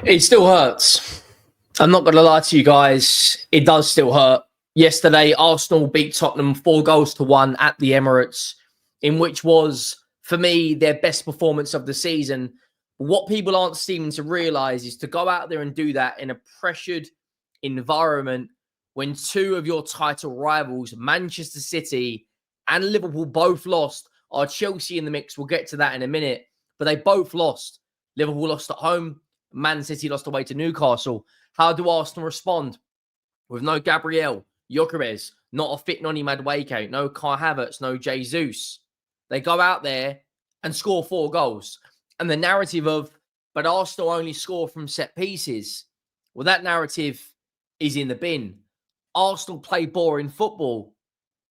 It still hurts. I'm not going to lie to you guys. It does still hurt. Yesterday, Arsenal beat Tottenham 4-1 at the Emirates, in which was, for me, their best performance of the season. What people aren't seeming to realise is to go out there and do that in a pressured environment when two of your title rivals, Manchester City and Liverpool, both lost. Are Chelsea in the mix? We'll get to that in a minute. But they both lost. Liverpool lost at home. Man City lost away to Newcastle. How do Arsenal respond? With no Gabriel, Gyökeres, not a fit Noni Madueke, no Kai Havertz, no Jesus. They go out there and score 4 goals. And the narrative of, but Arsenal only score from set pieces. Well, that narrative is in the bin. Arsenal play boring football.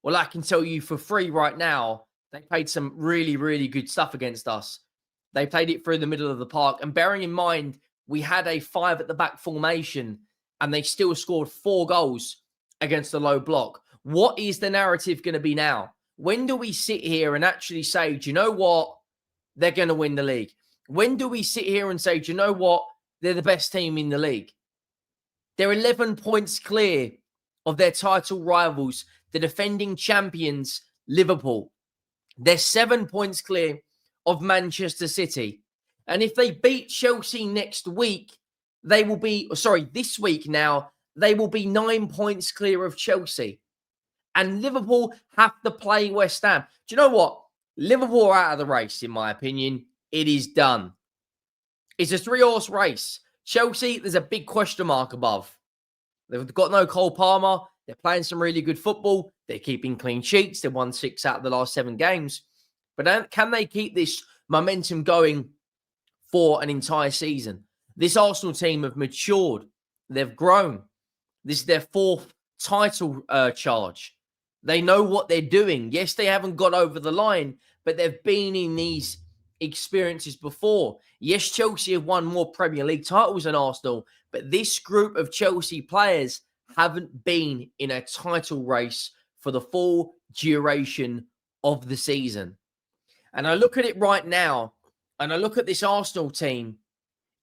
Well, I can tell you for free right now, they played some really, really good stuff against us. They played it through the middle of the park. And bearing in mind, we had a 5 at the back formation and they still scored 4 goals against the low block. What is the narrative going to be now? When do we sit here and actually say, do you know what? They're going to win the league. When do we sit here and say, do you know what? They're the best team in the league. They're 11 points clear of their title rivals, the defending champions, Liverpool. They're 7 points clear of Manchester City. And if they beat Chelsea next week, they will be, this week now, they will be 9 points clear of Chelsea. And Liverpool have to play West Ham. Do you know what? Liverpool are out of the race, in my opinion. It is done. It's a 3-horse race. Chelsea, there's a big question mark above. They've got no Cole Palmer. They're playing some really good football. They're keeping clean sheets. They've won 6 out of the last 7 games. But can they keep this momentum going for an entire season? This Arsenal team have matured. They've grown. This is their 4th title charge. They know what they're doing. Yes, they haven't got over the line, but they've been in these experiences before. Yes, Chelsea have won more Premier League titles than Arsenal, but this group of Chelsea players haven't been in a title race for the full duration of the season. And I look at it right now, and I look at this Arsenal team.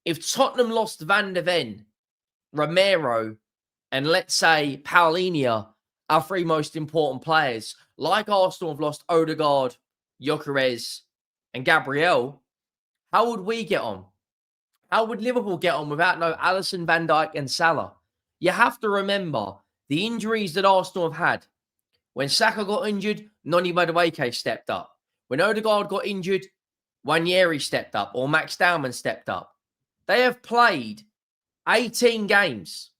If Tottenham lost Van der Ven, Romero, and let's say Paulinho, our 3 most important players, like Arsenal have lost Odegaard, Gyökeres, and Gabriel, how would we get on? How would Liverpool get on without no Alisson, Van Dijk, and Salah? You have to remember the injuries that Arsenal have had. When Saka got injured, Noni Madueke stepped up. When Odegaard got injured, Wanyeri stepped up, or Max Dowman stepped up. They have played 18 games.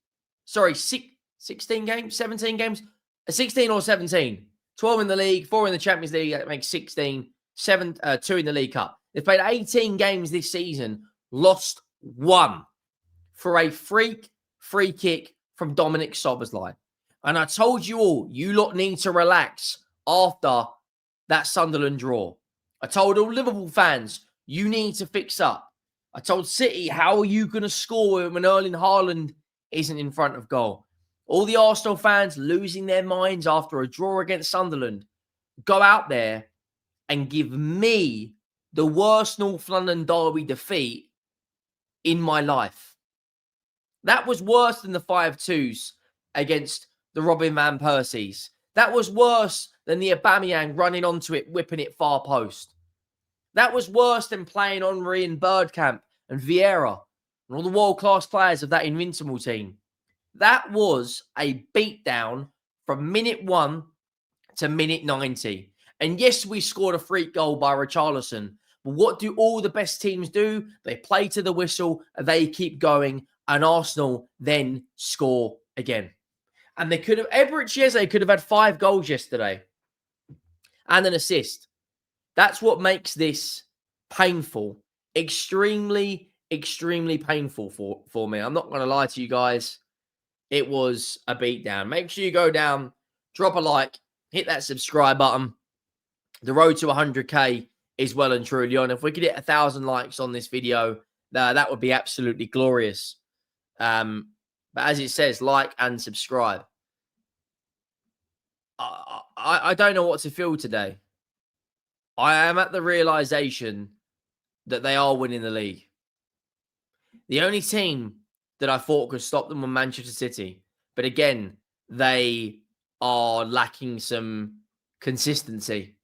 16 games, 17 games, 16 or 17. 12 in the league, 4 in the Champions League, that makes 16, 2 in the League Cup. They've played 18 games this season, lost 1 for a free kick from Dominic Szoboszlai. And I told you all, you lot need to relax after that Sunderland draw. I told all Liverpool fans, you need to fix up. I told City, how are you going to score when Erling Haaland isn't in front of goal? All the Arsenal fans losing their minds after a draw against Sunderland. Go out there and give me the worst North London derby defeat in my life. That was worse than the 5-2s against the Robin Van Persies. That was worse than the Aubameyang running onto it, whipping it far post. That was worse than playing Henry and Bergkamp and Vieira and all the world-class players of that Invincible team. That was a beatdown from minute 1 to minute 90. And yes, we scored a freak goal by Richarlison. But what do all the best teams do? They play to the whistle, they keep going, and Arsenal then score again. And they could have, Eberechi Eze could have had 5 goals yesterday and an assist. That's what makes this painful. Extremely, extremely painful for me. I'm not going to lie to you guys. It was a beatdown. Make sure you go down, drop a like, hit that subscribe button. The road to 100K is well and truly on. If we could hit 1,000 likes on this video, that would be absolutely glorious. But as it says, like and subscribe. I don't know what to feel today. I am at the realization that they are winning the league. The only team that I thought could stop them was Manchester City. But again, they are lacking some consistency.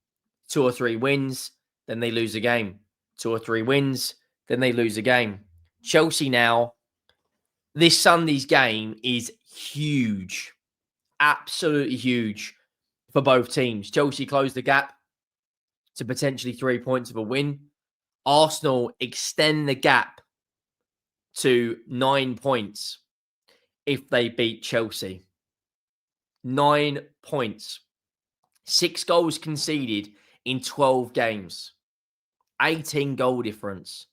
2 or 3 wins, then they lose a game. 2 or 3 wins, then they lose a game. Chelsea now, this Sunday's game is huge. Absolutely huge for both teams. Chelsea closed the gap to potentially 3 points of a win. Arsenal extend the gap to 9 points if they beat Chelsea. 9 points. 6 goals conceded in 12 games. 18 goal difference.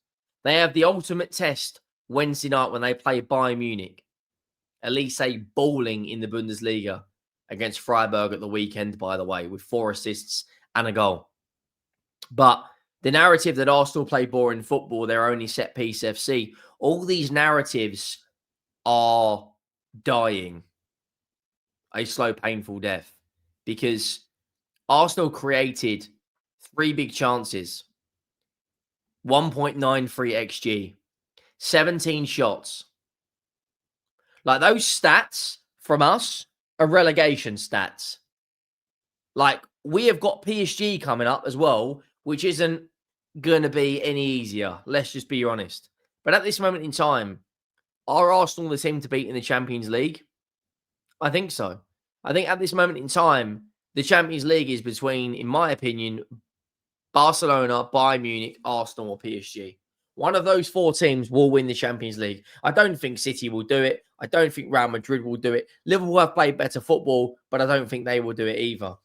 They have the ultimate test Wednesday night when they play Bayern Munich. Elise balling in the Bundesliga against Freiburg at the weekend, by the way, with 4 assists and a goal. But the narrative that Arsenal play boring football, they're only set piece FC, all these narratives are dying a slow, painful death because Arsenal created 3 big chances, 1.93 XG, 17 shots. Like those stats from us are relegation stats. Like we have got PSG coming up as well, which isn't going to be any easier. Let's just be honest. But at this moment in time, are Arsenal the team to beat in the Champions League? I think so. I think at this moment in time, the Champions League is between, in my opinion, Barcelona, Bayern Munich, Arsenal, or PSG. One of those 4 teams will win the Champions League. I don't think City will do it. I don't think Real Madrid will do it. Liverpool have played better football, but I don't think they will do it either.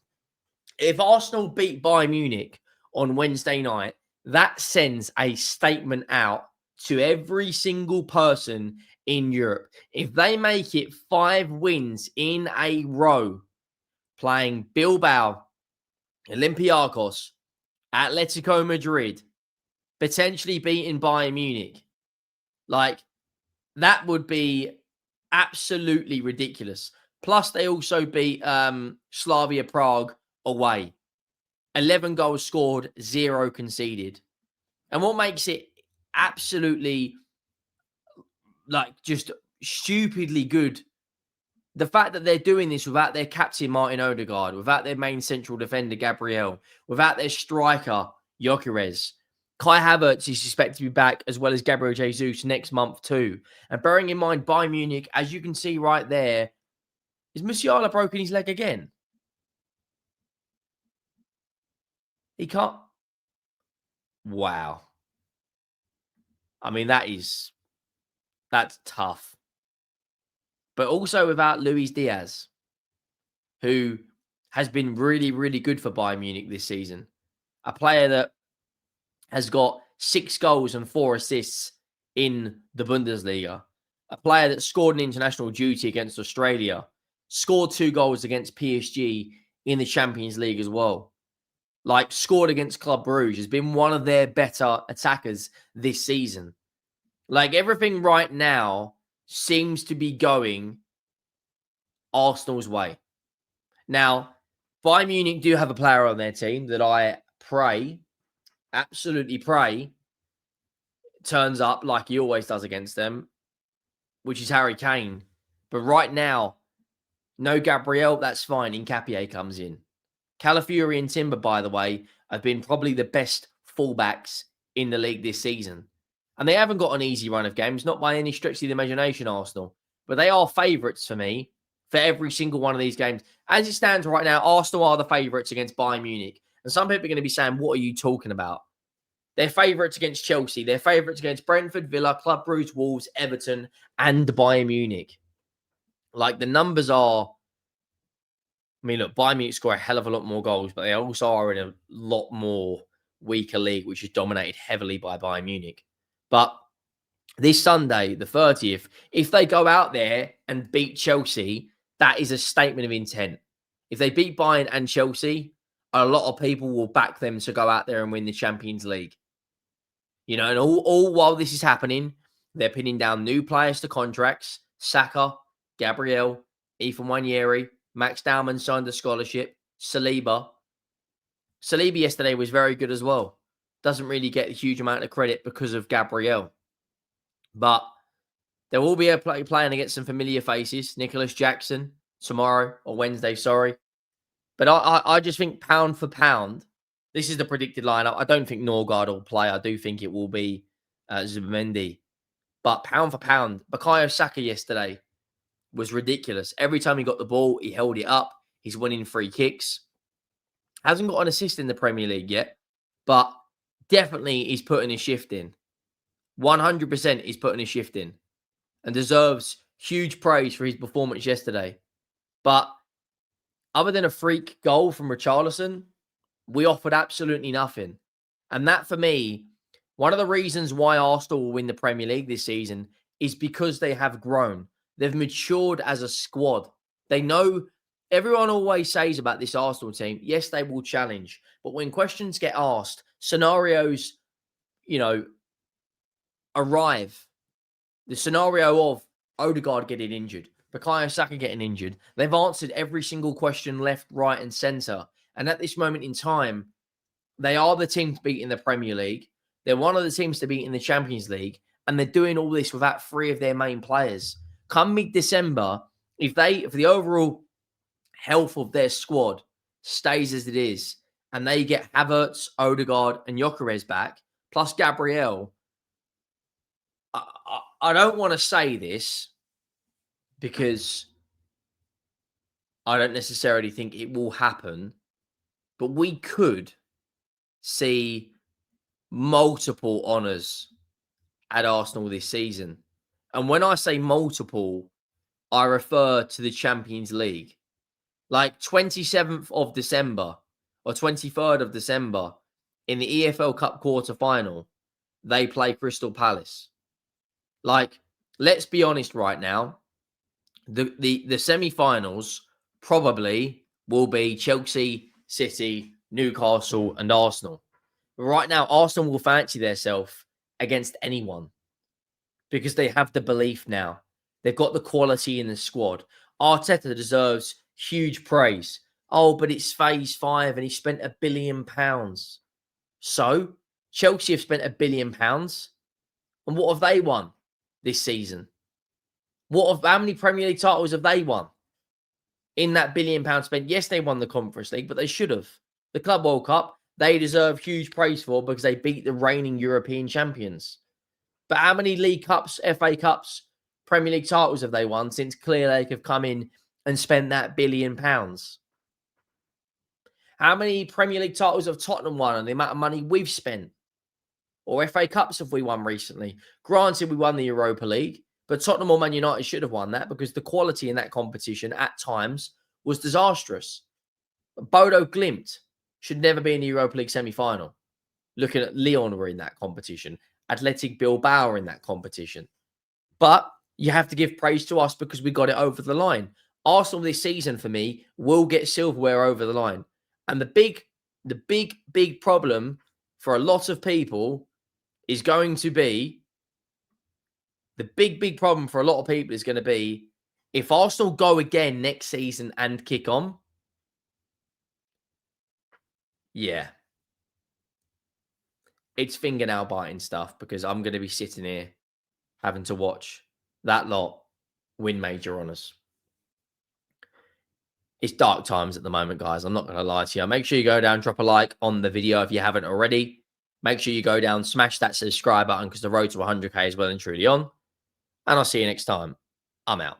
If Arsenal beat Bayern Munich on Wednesday night, that sends a statement out to every single person in Europe. If they make it 5 wins in a row, playing Bilbao, Olympiacos, Atletico Madrid, potentially beating Bayern Munich, like that would be absolutely ridiculous. Plus, they also beat Slavia Prague away. 11 goals scored, 0 conceded. And what makes it absolutely, like, just stupidly good, the fact that they're doing this without their captain, Martin Odegaard, without their main central defender, Gabriel, without their striker, Gyökeres. Kai Havertz is expected to be back, as well as Gabriel Jesus next month too. And bearing in mind, Bayern Munich, as you can see right there, is Musiala broken his leg again? He can't. Wow. I mean, that's tough. But also without Luis Diaz, who has been really, really good for Bayern Munich this season. A player that has got 6 goals and 4 assists in the Bundesliga. A player that scored an international duty against Australia. Scored 2 goals against PSG in the Champions League as well. Like, scored against Club Brugge. Has been one of their better attackers this season. Like, everything right now seems to be going Arsenal's way. Now, Bayern Munich do have a player on their team that I absolutely pray, turns up like he always does against them, which is Harry Kane. But right now, no Gabriel, that's fine. Nketiah comes in. Calafiori and Timber, by the way, have been probably the best fullbacks in the league this season. And they haven't got an easy run of games, not by any stretch of the imagination, Arsenal. But they are favourites for me for every single one of these games. As it stands right now, Arsenal are the favourites against Bayern Munich. And some people are going to be saying, what are you talking about? They're favourites against Chelsea. They're favourites against Brentford, Villa, Club Brugge, Wolves, Everton, and Bayern Munich. Like, the numbers are... I mean, look, Bayern Munich score a hell of a lot more goals, but they also are in a lot more weaker league, which is dominated heavily by Bayern Munich. But this Sunday, the 30th, if they go out there and beat Chelsea, that is a statement of intent. If they beat Bayern and Chelsea, a lot of people will back them to go out there and win the Champions League. You know, and all while this is happening, they're pinning down new players to contracts. Saka, Gabriel, Ethan Nwaneri, Max Dowman signed a scholarship. Saliba yesterday was very good as well. Doesn't really get a huge amount of credit because of Gabriel. But there will be a playing against some familiar faces. Nicholas Jackson tomorrow or Wednesday, sorry. But I just think pound for pound, this is the predicted lineup. I don't think Norgard will play. I do think it will be Zubimendi. But pound for pound, Bukayo Saka yesterday was ridiculous. Every time he got the ball, he held it up. He's winning free kicks. Hasn't got an assist in the Premier League yet, but definitely he's putting his shift in. 100% he's putting his shift in and deserves huge praise for his performance yesterday. But other than a freak goal from Richarlison, we offered absolutely nothing. And that, for me, one of the reasons why Arsenal will win the Premier League this season is because they have grown. They've matured as a squad. They know, everyone always says about this Arsenal team, yes, they will challenge. But when questions get asked, scenarios, arrive. The scenario of Odegaard getting injured, Bukayo Saka getting injured, they've answered every single question left, right, and centre. And at this moment in time, they are the team to beat in the Premier League. They're one of the teams to beat in the Champions League. And they're doing all this without three of their main players. Come mid-December, if the overall health of their squad stays as it is, and they get Havertz, Odegaard, and Gyökeres back, plus Gabriel, I don't want to say this because I don't necessarily think it will happen, but we could see multiple honours at Arsenal this season. And when I say multiple, I refer to the Champions League. Like 27th of December or 23rd of December in the EFL Cup quarter-final, they play Crystal Palace. Like, let's be honest right now. The semi-finals probably will be Chelsea, City, Newcastle, and Arsenal. But right now, Arsenal will fancy themselves against anyone because they have the belief now. They've got the quality in the squad. Arteta deserves huge praise. Oh, but it's phase 5 and he spent £1 billion. So, Chelsea have spent £1 billion. And what have they won this season? How many Premier League titles have they won in that £1 billion spent? Yes, they won the Conference League, but they should have. The Club World Cup, they deserve huge praise for because they beat the reigning European champions. But how many League Cups, FA Cups, Premier League titles have they won since Clearlake have come in and spent that £1 billion? How many Premier League titles have Tottenham won and the amount of money we've spent? Or FA Cups have we won recently? Granted, we won the Europa League, but Tottenham or Man United should have won that because the quality in that competition at times was disastrous. Bodo Glimt should never be in the Europa League semi-final. Looking at Lyon were in that competition. Athletic Bilbao are in that competition. But you have to give praise to us because we got it over the line. Arsenal this season, for me, will get silverware over the line. And the big problem for a lot of people is going to be, the big problem for a lot of people is going to be, if Arsenal go again next season and kick on, yeah, it's fingernail biting stuff because I'm going to be sitting here having to watch that lot win major honours. It's dark times at the moment, guys. I'm not going to lie to you. Make sure you go down, drop a like on the video if you haven't already. Make sure you go down, smash that subscribe button because the road to 100k is well and truly on. And I'll see you next time. I'm out.